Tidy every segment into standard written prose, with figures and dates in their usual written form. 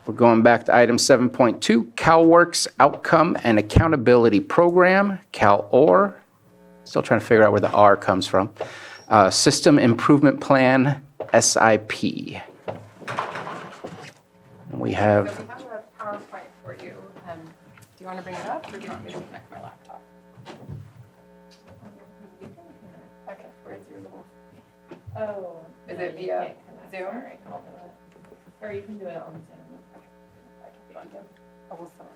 We're going back to item 7.2, CalWORKS Outcome and Accountability Program, CalOR. Still trying to figure out where the R comes from. System Improvement Plan, SIP. And we have... So we have a PowerPoint for you. Do you want to bring it up, or do you want me to connect my laptop? Okay, where's your little... Oh. Is it via Zoom? Or you can do it on Zoom. I will start.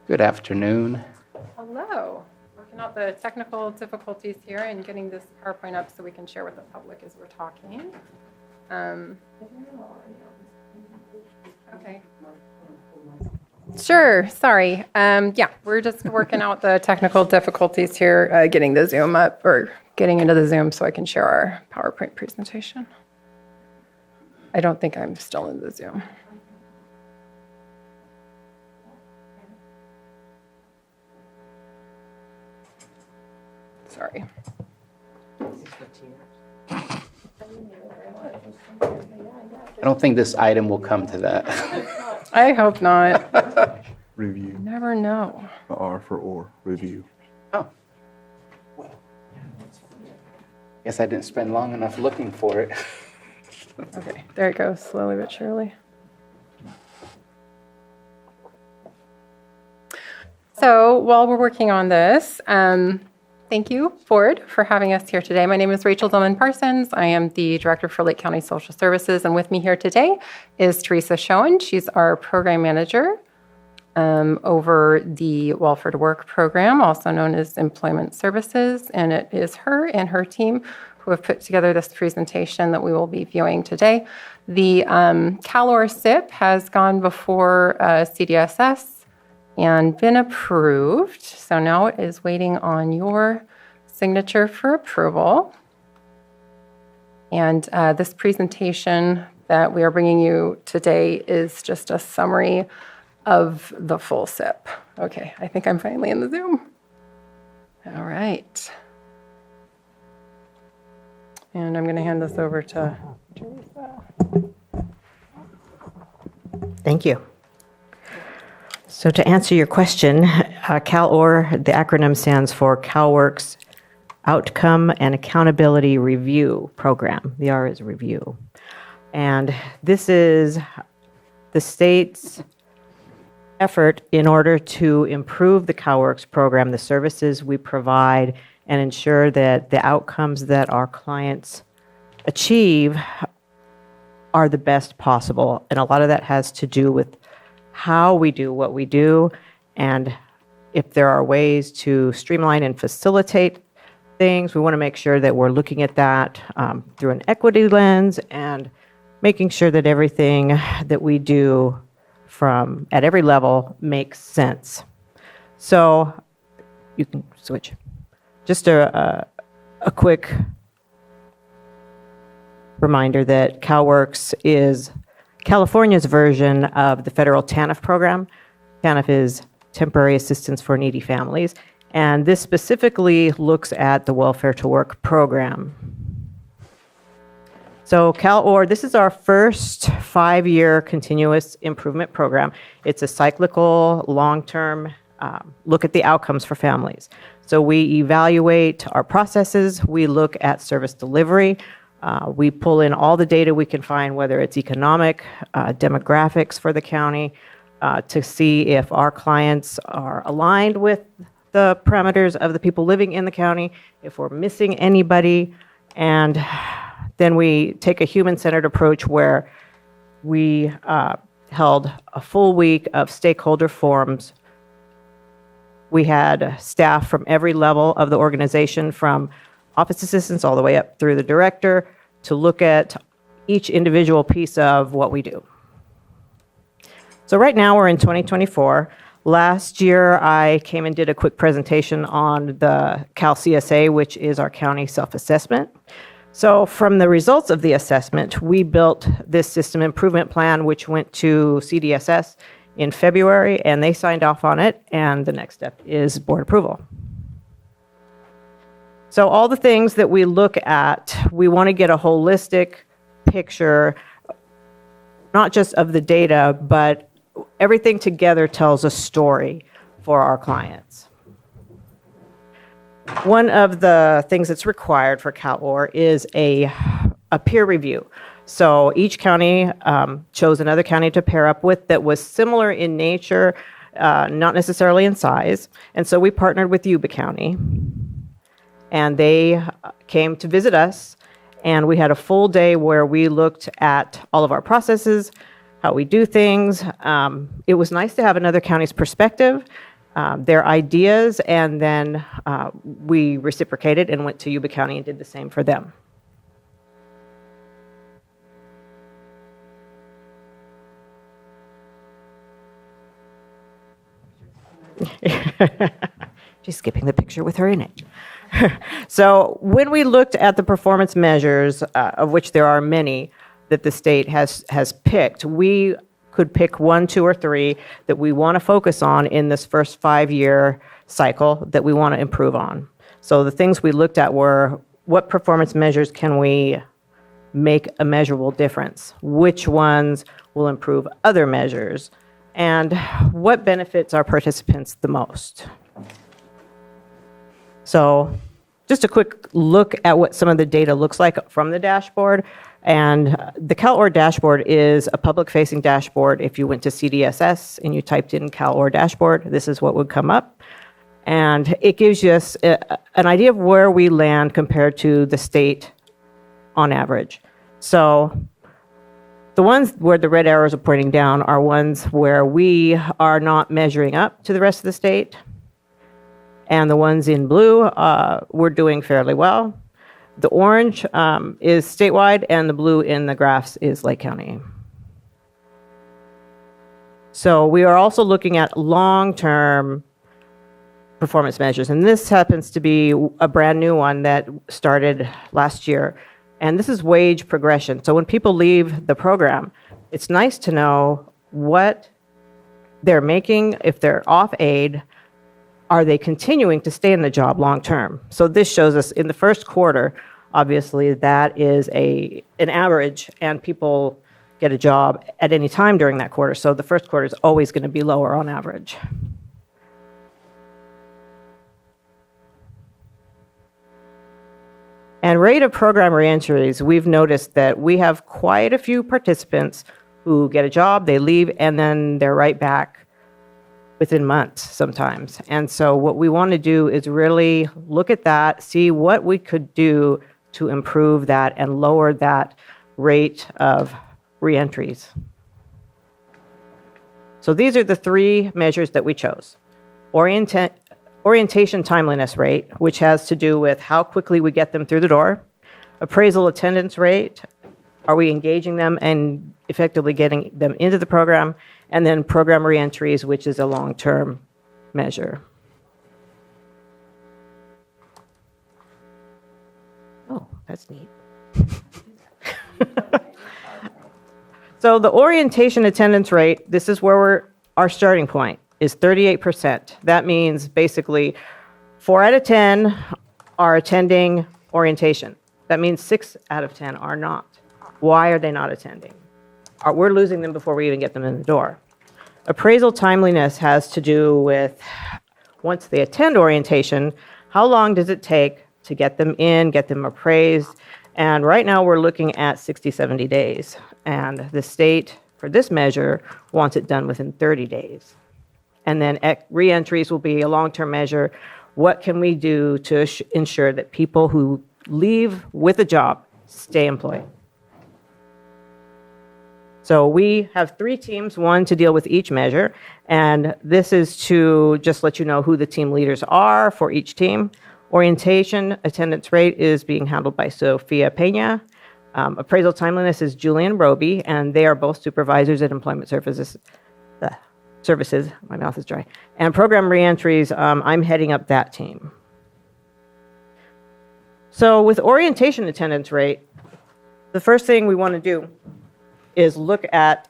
Good afternoon. Hello. Working out the technical difficulties here and getting this PowerPoint up so we can share with the public as we're talking. Okay. Sure. Sorry. Yeah, we're just working out the technical difficulties here, getting the Zoom up or getting into the Zoom so I can share our PowerPoint presentation. I don't think I'm still in the Zoom. Sorry. I don't think this item will come to that. I hope not. Review. Never know. The R for or, review. Oh. Guess I didn't spend long enough looking for it. Okay, there it goes, slowly but surely. So while we're working on this, thank you, Ford, for having us here today. My name is Rachel Dillman Parsons. I am the Director for Lake County Social Services, and with me here today is Teresa Schoen. She's our Program Manager over the Welfare to Work program, also known as Employment Services, and it is her and her team who have put together this presentation that we will be viewing today. The CalOR SIP has gone before CDSS and been approved. So now it is waiting on your signature for approval. And this presentation that we are bringing you today is just a summary of the full SIP. Okay, I think I'm finally in the Zoom. All right. And I'm going to hand this over to Teresa. Thank you. So to answer your question, CalOR, the acronym stands for CalWORKS Outcome and Accountability Review Program. The R is review. And this is the state's effort in order to improve the CalWORKS program, the services we provide, and ensure that the outcomes that our clients achieve are the best possible. And a lot of that has to do with how we do what we do, and if there are ways to streamline and facilitate things, we want to make sure that we're looking at that through an equity lens and making sure that everything that we do from at every level makes sense. So you can switch. Just a quick reminder that CalWORKS is California's version of the federal TANF program. TANF is Temporary Assistance for Needy Families, and this specifically looks at the Welfare to Work program. So CalOR, this is our first 5-year continuous improvement program. It's a cyclical, long-term look at the outcomes for families. So we evaluate our processes, we look at service delivery, we pull in all the data we can find, whether it's economic, demographics for the county, to see if our clients are aligned with the parameters of the people living in the county, if we're missing anybody, and then we take a human-centered approach where we held a full week of stakeholder forums. We had staff from every level of the organization, from office assistants all the way up through the director, to look at each individual piece of what we do. So right now we're in 2024. Last year I came and did a quick presentation on the CalCSA, which is our county self-assessment. So from the results of the assessment, we built this system improvement plan, which went to CDSS in February, and they signed off on it, and the next step is board approval. So all the things that we look at, we want to get a holistic picture, not just of the data, but everything together tells a story for our clients. One of the things that's required for CalOR is a peer review. So each county chose another county to pair up with that was similar in nature, not necessarily in size. And so we partnered with Yuba County, and they came to visit us, and we had a full day where we looked at all of our processes, how we do things. It was nice to have another county's perspective, their ideas, and then we reciprocated and went to Yuba County and did the same for them. She's skipping the picture with her in it. So when we looked at the performance measures, of which there are many that the state has picked, we could pick 1, 2, or 3 that we want to focus on in this first 5-year cycle that we want to improve on. So the things we looked at were, what performance measures can we make a measurable difference? Which ones will improve other measures? And what benefits our participants the most? So just a quick look at what some of the data looks like from the dashboard. And the CalOR dashboard is a public-facing dashboard. If you went to CDSS and you typed in CalOR dashboard, this is what would come up. And it gives you an idea of where we land compared to the state on average. So the ones where the red arrows are pointing down are ones where we are not measuring up to the rest of the state. And the ones in blue, we're doing fairly well. The orange is statewide, and the blue in the graphs is Lake County. So we are also looking at long-term performance measures, and this happens to be a brand new one that started last year. And this is wage progression. So when people leave the program, it's nice to know what they're making. If they're off aid, are they continuing to stay in the job long term? So this shows us in the first quarter, obviously that is an average, and people get a job at any time during that quarter. So the first quarter is always going to be lower on average. And rate of program reentries, we've noticed that we have quite a few participants who get a job, they leave, and then they're right back within months sometimes. And so what we want to do is really look at that, see what we could do to improve that and lower that rate of reentries. So these are the 3 measures that we chose. Orientation timeliness rate, which has to do with how quickly we get them through the door. Appraisal attendance rate, are we engaging them and effectively getting them into the program? And then program reentries, which is a long-term measure. Oh, that's neat. So the orientation attendance rate, this is where our starting point is 38%. That means basically 4 out of 10 are attending orientation. That means 6 out of 10 are not. Why are they not attending? We're losing them before we even get them in the door. Appraisal timeliness has to do with, once they attend orientation, how long does it take to get them in, get them appraised? And right now we're looking at 60, 70 days. And the state, for this measure, wants it done within 30 days. And then reentries will be a long-term measure. What can we do to ensure that people who leave with a job stay employed? So we have 3 teams, 1 to deal with each measure, and this is to just let you know who the team leaders are for each team. Orientation attendance rate is being handled by Sophia Pena. Appraisal timeliness is Julian Roby, and they are both supervisors at Employment Services. My mouth is dry. And program reentries, I'm heading up that team. So with orientation attendance rate, the first thing we want to do is look at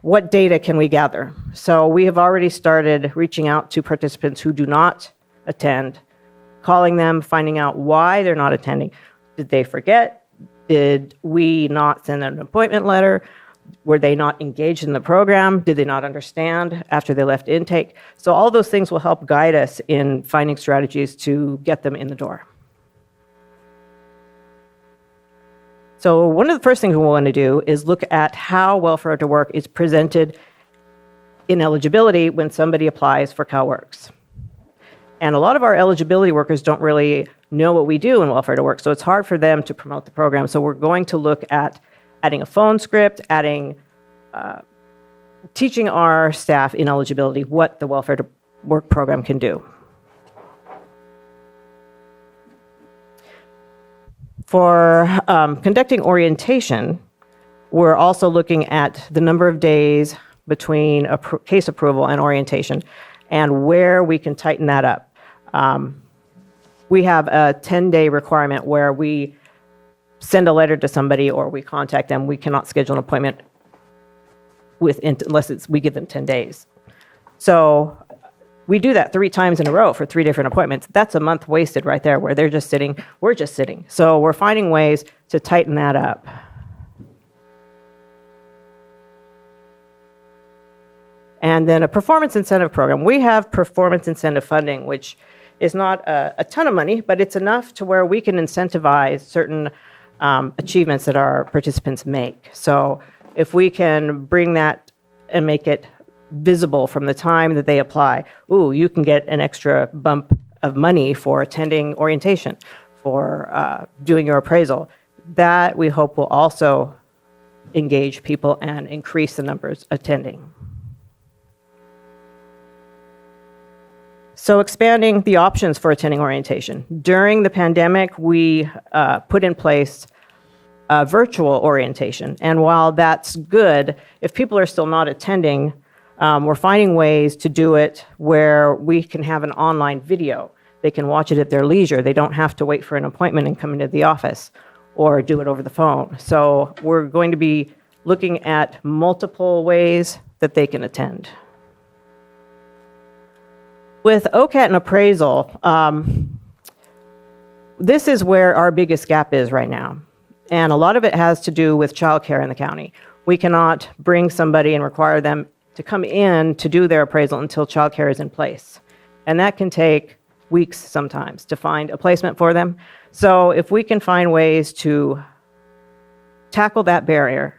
what data can we gather. So we have already started reaching out to participants who do not attend, calling them, finding out why they're not attending. Did they forget? Did we not send an appointment letter? Were they not engaged in the program? Did they not understand after they left intake? So all those things will help guide us in finding strategies to get them in the door. So one of the first things we want to do is look at how welfare to work is presented in eligibility when somebody applies for CalWORKS. And a lot of our eligibility workers don't really know what we do in welfare to work, so it's hard for them to promote the program. So we're going to look at adding a phone script, teaching our staff in eligibility what the welfare to work program can do. For conducting orientation, we're also looking at the number of days between case approval and orientation and where we can tighten that up. We have a 10-day requirement where we send a letter to somebody or we contact them. We cannot schedule an appointment unless we give them 10 days. So we do that 3 times in a row for 3 different appointments. That's a month wasted right there where they're just sitting, we're just sitting. So we're finding ways to tighten that up. And then a performance incentive program. We have performance incentive funding, which is not a ton of money, but it's enough to where we can incentivize certain achievements that our participants make. So if we can bring that and make it visible from the time that they apply, you can get an extra bump of money for attending orientation, for doing your appraisal. That we hope will also engage people and increase the numbers attending. So expanding the options for attending orientation. During the pandemic, we put in place virtual orientation. And while that's good, if people are still not attending, we're finding ways to do it where we can have an online video. They can watch it at their leisure. They don't have to wait for an appointment and come into the office or do it over the phone. So we're going to be looking at multiple ways that they can attend. With OCAT and appraisal, this is where our biggest gap is right now. And a lot of it has to do with childcare in the county. We cannot bring somebody and require them to come in to do their appraisal until childcare is in place. And that can take weeks sometimes to find a placement for them. So if we can find ways to tackle that barrier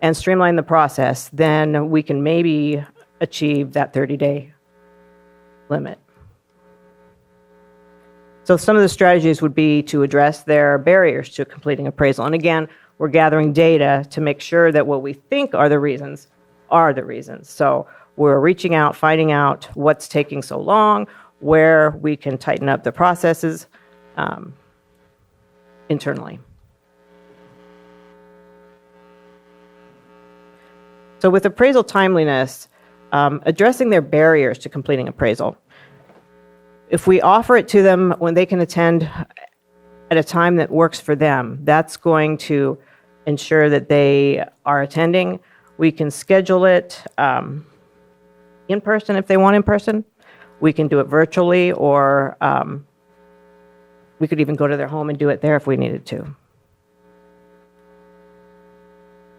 and streamline the process, then we can maybe achieve that 30-day limit. So some of the strategies would be to address their barriers to completing appraisal. And again, we're gathering data to make sure that what we think are the reasons are the reasons. So we're reaching out, finding out what's taking so long, where we can tighten up the processes internally. So with appraisal timeliness, addressing their barriers to completing appraisal. If we offer it to them when they can attend at a time that works for them, that's going to ensure that they are attending. We can schedule it in person if they want in person. We can do it virtually, or we could even go to their home and do it there if we needed to.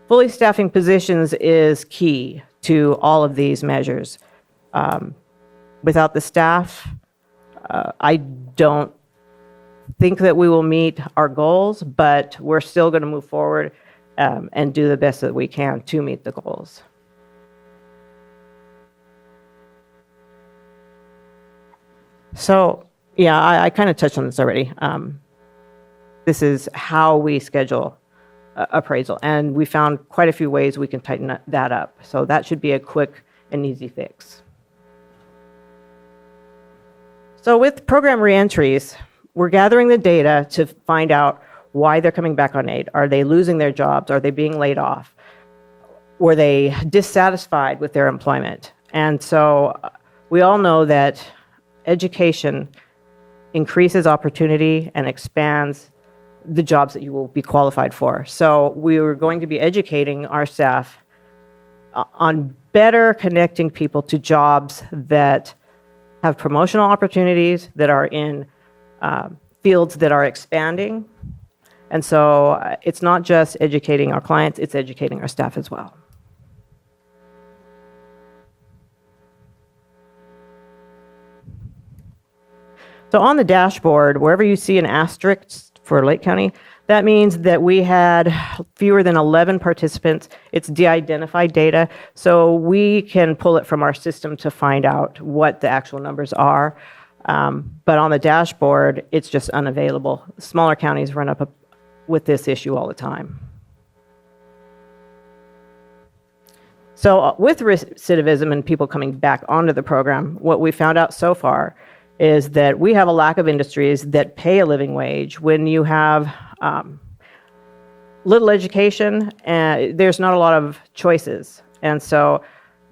Fully staffing positions is key to all of these measures. Without the staff, I don't think that we will meet our goals, but we're still going to move forward and do the best that we can to meet the goals. So, yeah, I kind of touched on this already. This is how we schedule appraisal, and we found quite a few ways we can tighten that up. So that should be a quick and easy fix. So with program reentries, we're gathering the data to find out why they're coming back on aid. Are they losing their jobs? Are they being laid off? Were they dissatisfied with their employment? And so we all know that education increases opportunity and expands the jobs that you will be qualified for. So we were going to be educating our staff on better connecting people to jobs that have promotional opportunities, that are in fields that are expanding. And so it's not just educating our clients, it's educating our staff as well. So on the dashboard, wherever you see an asterisk for Lake County, that means that we had fewer than 11 participants. It's de-identified data, so we can pull it from our system to find out what the actual numbers are. But on the dashboard, it's just unavailable. Smaller counties run up with this issue all the time. So with recidivism and people coming back onto the program, what we found out so far is that we have a lack of industries that pay a living wage. When you have little education, there's not a lot of choices. And so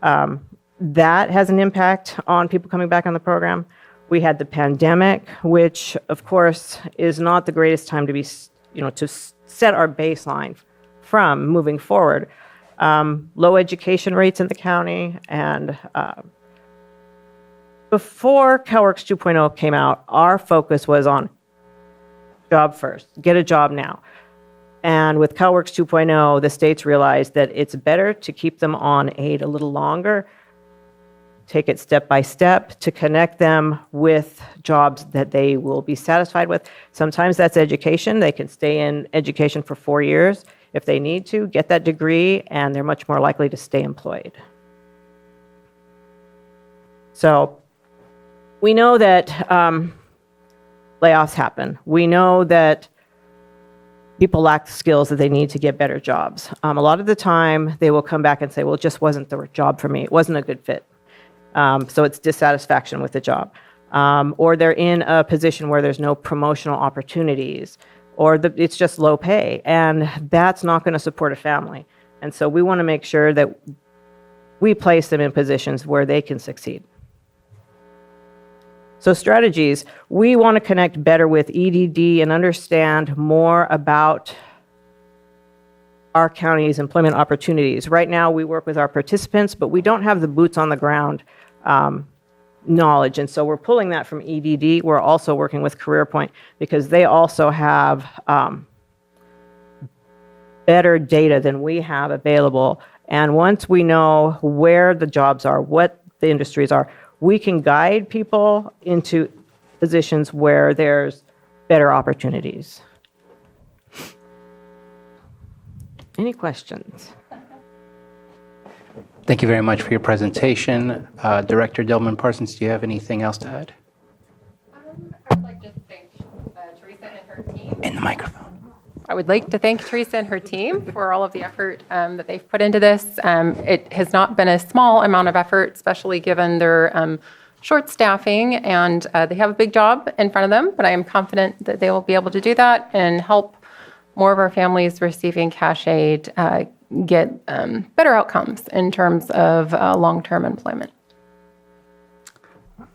that has an impact on people coming back on the program. We had the pandemic, which of course is not the greatest time to be, to set our baseline from moving forward. Low education rates in the county, and before CalWORKS 2.0 came out, our focus was on job first, get a job now. And with CalWORKS 2.0, the states realized that it's better to keep them on aid a little longer, take it step by step to connect them with jobs that they will be satisfied with. Sometimes that's education. They can stay in education for 4 years if they need to, get that degree, and they're much more likely to stay employed. So we know that layoffs happen. We know that people lack the skills that they need to get better jobs. A lot of the time, they will come back and say, well, it just wasn't the job for me. It wasn't a good fit. So it's dissatisfaction with the job. Or they're in a position where there's no promotional opportunities, or it's just low pay, and that's not going to support a family. And so we want to make sure that we place them in positions where they can succeed. So strategies, we want to connect better with EDD and understand more about our county's employment opportunities. Right now, we work with our participants, but we don't have the boots on the ground knowledge. And so we're pulling that from EDD. We're also working with CareerPoint because they also have better data than we have available. And once we know where the jobs are, what the industries are, we can guide people into positions where there's better opportunities. Any questions? Thank you very much for your presentation. Director Delman Parsons, do you have anything else to add? I would like to thank Teresa and her team. In the microphone. I would like to thank Teresa and her team for all of the effort that they've put into this. It has not been a small amount of effort, especially given their short staffing, and they have a big job in front of them, but I am confident that they will be able to do that and help more of our families receiving cash aid get better outcomes in terms of long-term employment.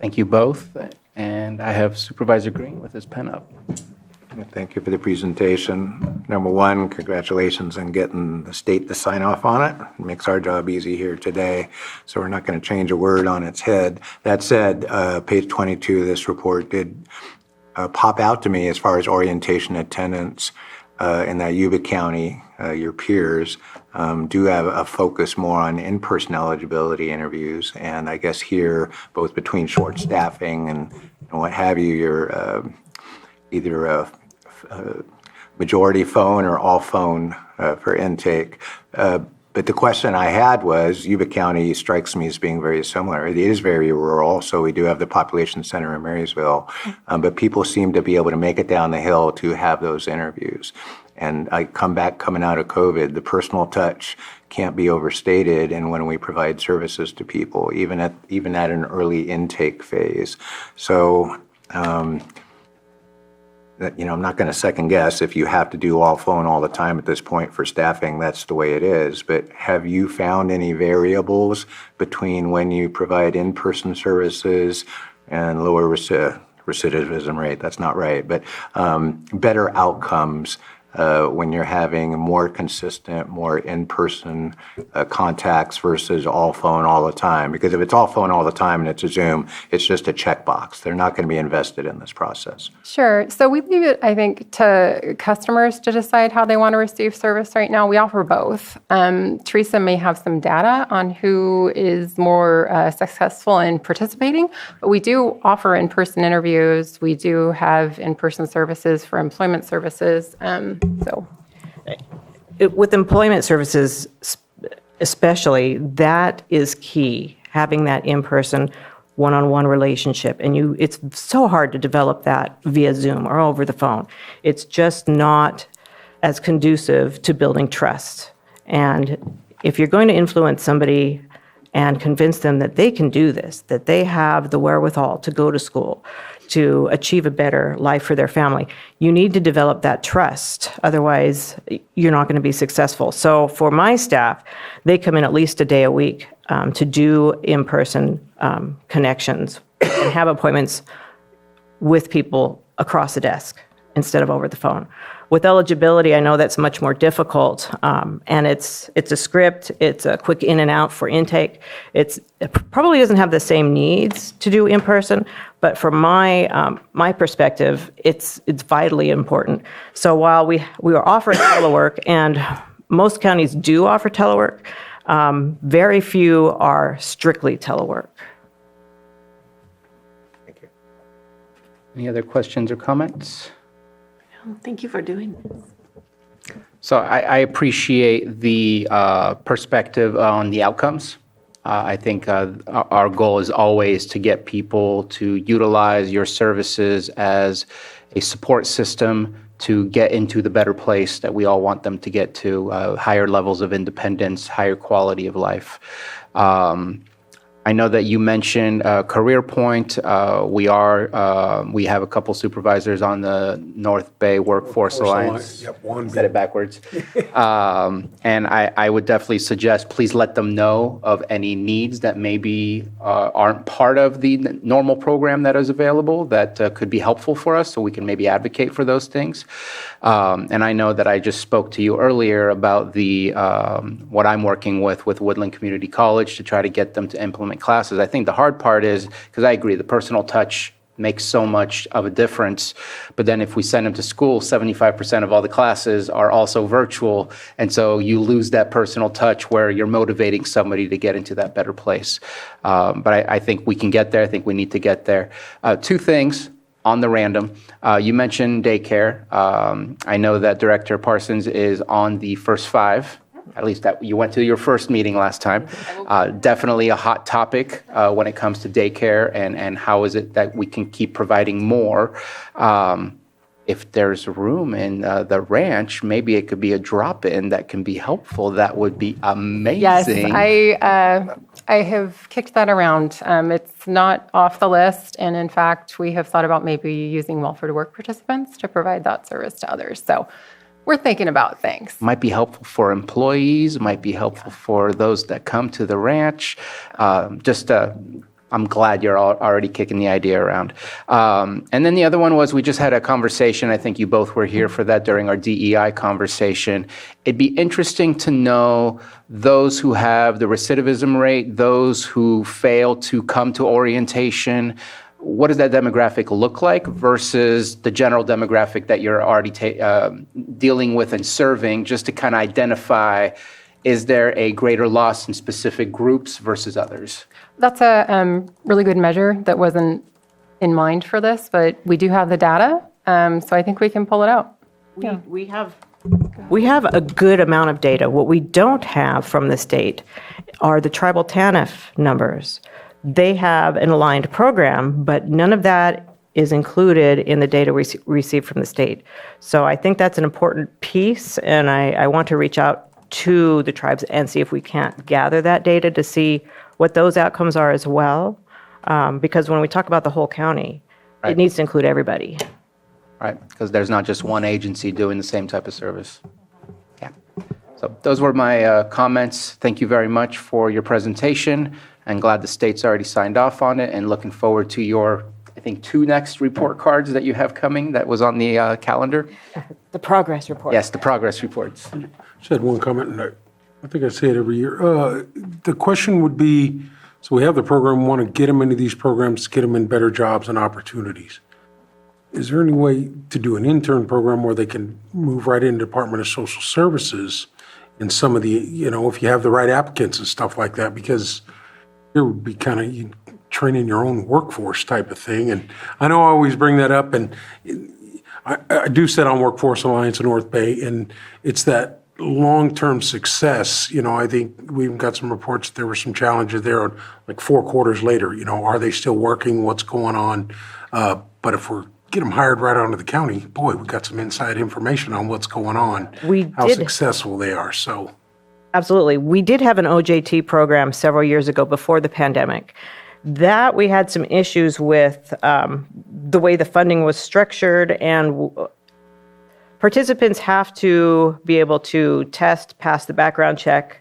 Thank you both. And I have Supervisor Green with his pen up. Thank you for the presentation. Number one, congratulations on getting the state to sign off on it. It makes our job easy here today, so we're not going to change a word on its head. That said, page 22 of this report did pop out to me as far as orientation attendance in that Yuba County. Your peers do have a focus more on in-person eligibility interviews, and I guess here, both between short staffing and what have you, you're either a majority phone or all phone for intake. But the question I had was, Yuba County strikes me as being very similar. It is very rural, so we do have the population center in Marysville, but people seem to be able to make it down the hill to have those interviews. And coming out of COVID, the personal touch can't be overstated, and when we provide services to people, even at an early intake phase. So, I'm not going to second guess if you have to do all phone all the time at this point for staffing, that's the way it is. But have you found any variables between when you provide in-person services and lower recidivism rate? That's not right, but better outcomes when you're having more consistent, more in-person contacts versus all phone all the time. Because if it's all phone all the time and it's a Zoom, it's just a checkbox. They're not going to be invested in this process. Sure. So we leave it, I think, to customers to decide how they want to receive service right now. We offer both. Teresa may have some data on who is more successful in participating, but we do offer in-person interviews. We do have in-person services for employment services. With employment services especially, that is key, having that in-person one-on-one relationship. And it's so hard to develop that via Zoom or over the phone. It's just not as conducive to building trust. And if you're going to influence somebody and convince them that they can do this, that they have the wherewithal to go to school, to achieve a better life for their family, you need to develop that trust. Otherwise, you're not going to be successful. So for my staff, they come in at least a day a week to do in-person connections and have appointments with people across the desk instead of over the phone. With eligibility, I know that's much more difficult, and it's a script, it's a quick in and out for intake. It probably doesn't have the same needs to do in person, but from my perspective, it's vitally important. So while we are offering telework, and most counties do offer telework, very few are strictly telework. Thank you. Any other questions or comments? Thank you for doing this. So I appreciate the perspective on the outcomes. I think our goal is always to get people to utilize your services as a support system to get into the better place that we all want them to get to, higher levels of independence, higher quality of life. I know that you mentioned Career Point. We have a couple supervisors on the North Bay Workforce Alliance. Yep, one. Said it backwards. And I would definitely suggest, please let them know of any needs that maybe aren't part of the normal program that is available that could be helpful for us, so we can maybe advocate for those things. And I know that I just spoke to you earlier about the what I'm working with Woodland Community College to try to get them to implement classes. I think the hard part is, because I agree, the personal touch makes so much of a difference. But then if we send them to school, 75% of all the classes are also virtual. And so you lose that personal touch where you're motivating somebody to get into that better place. But I think we can get there. I think we need to get there. Two things on the random. You mentioned daycare. I know that Director Parsons is on the first 5. At least that you went to your first meeting last time. Definitely a hot topic when it comes to daycare and how is it that we can keep providing more. If there's room in the ranch, maybe it could be a drop-in that can be helpful. That would be amazing. Yes, I have kicked that around. It's not off the list, and in fact, we have thought about maybe using Welfare to Work participants to provide that service to others. So we're thinking about things. Might be helpful for employees, might be helpful for those that come to the ranch. I'm glad you're already kicking the idea around. And then the other one was, we just had a conversation, I think you both were here for that during our DEI conversation. It'd be interesting to know those who have the recidivism rate, those who fail to come to orientation. What does that demographic look like versus the general demographic that you're already dealing with and serving, just to kind of identify, is there a greater loss in specific groups versus others? That's a really good measure that wasn't in mind for this, but we do have the data, so I think we can pull it out. We have a good amount of data. What we don't have from the state are the tribal TANF numbers. They have an aligned program, but none of that is included in the data we receive from the state. So I think that's an important piece, and I want to reach out to the tribes and see if we can't gather that data to see what those outcomes are as well. Because when we talk about the whole county, Right. it needs to include everybody. Right, because there's not just one agency doing the same type of service. Yeah. So those were my comments. Thank you very much for your presentation. I'm glad the state's already signed off on it, and looking forward to your, I think think, 2 next report cards that you have coming that was on the calendar. The progress report. Yes, the progress reports. Just had one comment, and I think I say it every year. The question would be, so we have the program, we want to get them into these programs, get them in better jobs and opportunities. Is there any way to do an intern program where they can move right into Department of Social Services in some of the, if you have the right applicants and stuff like that? Because it would be kind of training your own workforce type of thing. And I know I always bring that up, and I do sit on Workforce Alliance in North Bay, and it's that long-term success. I think we've got some reports that there were some challenges there, like 4 quarters later. Are they still working? What's going on? But if we're get them hired right onto the county, boy, we got some inside information on what's going on, how successful they are. So, Absolutely. We did have an OJT program several years ago before the pandemic. That we had some issues with the way the funding was structured, and participants have to be able to test, pass the background check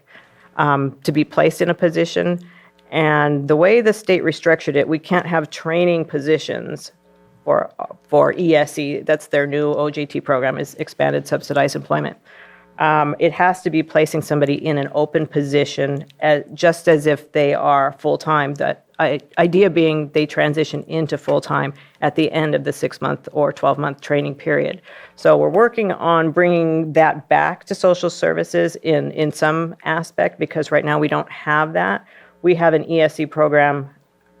to be placed in a position. And the way the state restructured it, we can't have training positions for ESE. That's their new OJT program, is Expanded Subsidized Employment. It has to be placing somebody in an open position, just as if they are full-time. That idea being they transition into full-time at the end of the 6-month or 12-month training period. So we're working on bringing that back to social services in some aspect, because right now we don't have that. We have an ESE program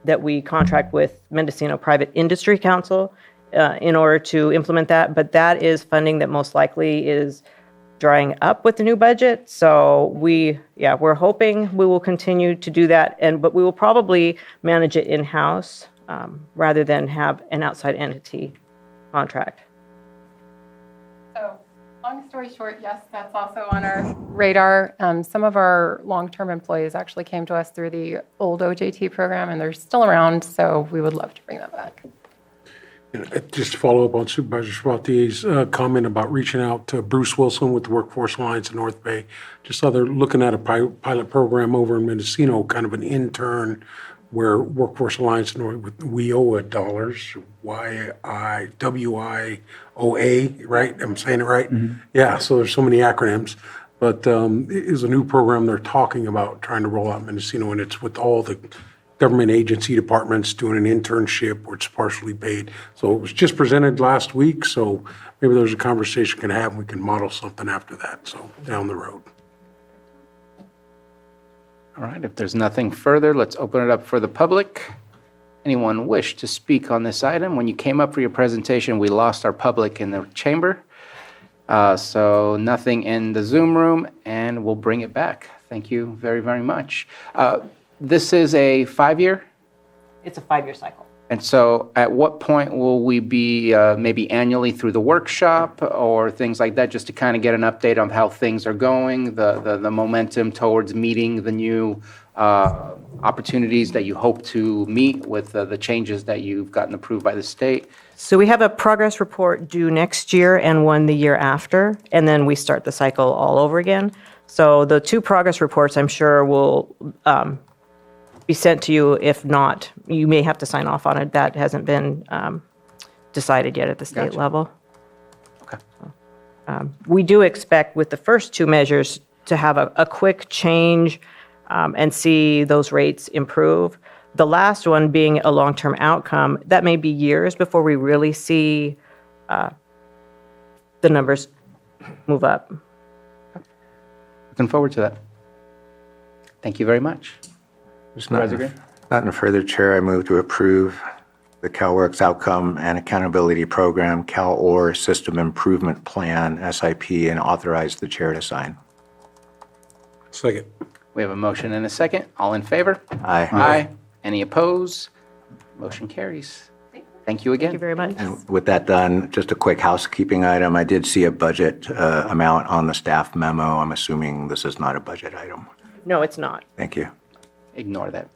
that we contract with Mendocino Private Industry Council in order to implement that, but that is funding that most likely is drying up with the new budget. So we're hoping we will continue to do that, but we will probably manage it in-house rather than have an outside entity contract. So, long story short, yes, that's also on our radar. Some of our long-term employees actually came to us through the old OJT program, and they're still around, so we would love to bring them back. just to follow up on Supervisor Spaltier's comment about reaching out to Bruce Wilson with the Workforce Alliance in North Bay. Just saw they're looking at a pilot program over in Mendocino, kind of an intern where Workforce Alliance with WIOA dollars, WIOA, right? I'm saying it right? Mm-hmm. Yeah, so there's so many acronyms. But it is a new program they're talking about trying to roll out in Mendocino, and it's with all the government agency departments doing an internship where it's partially paid. So it was just presented last week, so maybe there's a conversation we can have, and we can model something after that, so down the road. All right, if there's nothing further, let's open it up for the public. Anyone wish to speak on this item? When you came up for your presentation, we lost our public in the chamber. So nothing in the Zoom room, and we'll bring it back. Thank you very, very much. This is a 5-year? It's a 5-year cycle. And so at what point will we be maybe annually through the workshop or things like that, just to kind of get an update on how things are going, the momentum towards meeting the new opportunities that you hope to meet with the changes that you've gotten approved by the state? So we have a progress report due next year and one the year after, and then we start the cycle all over again. So the 2 progress reports, I'm sure, will be sent to you. If not, you may have to sign off on it. That hasn't been decided yet at the state Gotcha. level. Okay. We do expect with the first 2 measures to have a quick change and see those rates improve. The last one being a long-term outcome, that may be years before we really see the numbers move up. Looking forward to that. Thank you very much. There's Supervisor Green? nothing further, Chair. I move to approve the CalWORKS Outcome and Accountability Program, CalOR System Improvement Plan, SIP, and authorize the Chair to sign. Second. We have a motion and a second. All in favor? Aye. Aye. Any opposed? Motion carries. Thank you again. Thank you very much. With that done, just a quick housekeeping item. I did see a budget amount on the staff memo. I'm assuming this is not a budget item. No, it's not. Thank you. Ignore that.